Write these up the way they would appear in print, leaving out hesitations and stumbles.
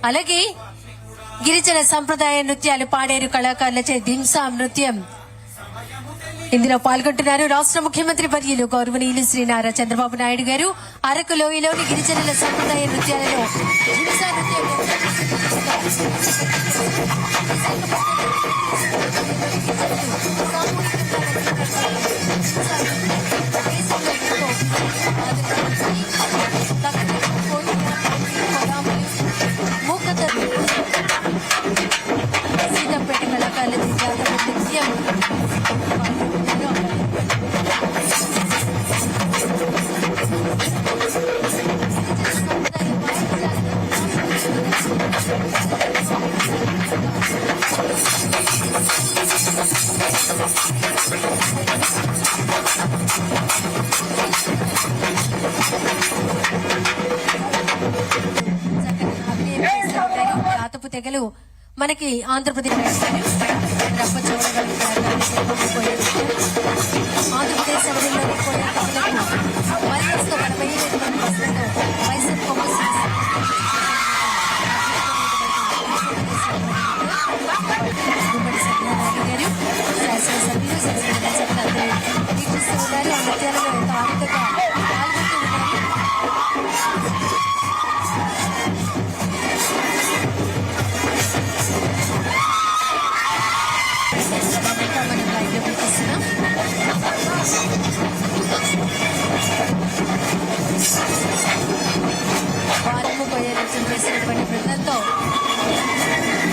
అలాగే గిరిజన సంప్రదాయ నృత్యాలు పాడేరు కళాకారులచే దింసా నృత్యం ఇందులో పాల్గొంటున్నారు రాష్ట్ర ముఖ్యమంత్రి వర్యులు గౌరవనీయులు శ్రీ నారా చంద్రబాబు నాయుడు గారు. అరకు లోయలోని గిరిజనుల సంప్రదాయ నృత్యాలలో దింసా నృత్యం సీతంపేట కళాకారుల నృత్యం జాతపు తెగలు మనకి ఆంధ్రప్రదేశ్ ఆంధ్రప్రదేశ్ చేసినటువంటి బృందంతో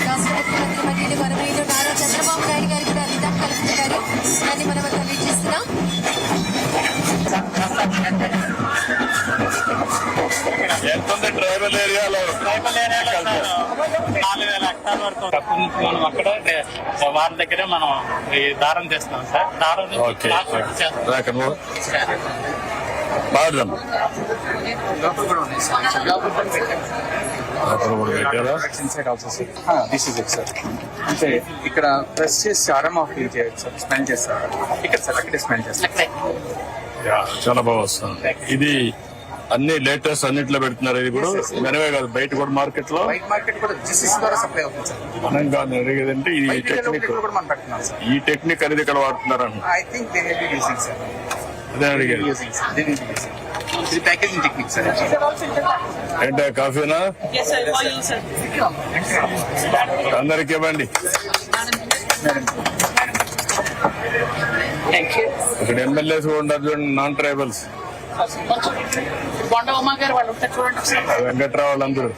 రాష్ట్ర ముఖ్యమంత్రి వర్యులు గౌరవనీయులు నారా చంద్రబాబు నాయుడు గారు కూడా రిధం కలుపుతున్నారు. దాన్ని మనం అంతా వీక్షిస్తున్నాం. ట్రైబల్ ఏరియాలో 4,000 హెక్టార్ల వరకు మనం అక్కడ వారి దగ్గరే మనం ఈ దారం చేస్తున్నాం సార్. దారం అంటే ఇక్కడ ప్రెస్ చేసి అరోమా ఫీల్ చేయొచ్చు సార్. స్మెల్ చేస్తారు ఇక్కడ సార్ అక్కడే స్మెల్ చేస్తారు. చాలా బాగా వస్తుంది. ఇది అన్ని లేటెస్ట్ అన్నిట్లో పెడుతున్నారు. ఇది కూడా మనమే కాదు, బయట కూడా మార్కెట్ లో సప్లై అవుతుంది సార్. మనం కాదు అడిగేదంటే ఈ టెక్నిక్ ఈ టెక్నిక్ అనేది ఇక్కడ వాడుతున్నారు అన్న. I think they will be using sir. అదే అడిగారు. ఇది ప్యాకేజింగ్ టెక్నిక్ సార్. ఏంటో కాఫీనా? అందరికి ఇవ్వండి. ఇక్కడ ఎమ్మెల్యేస్ కూడా ఉంటారు చూడండి, నాన్ ట్రైబల్స్, వెంకట్రావు వాళ్ళందరూ.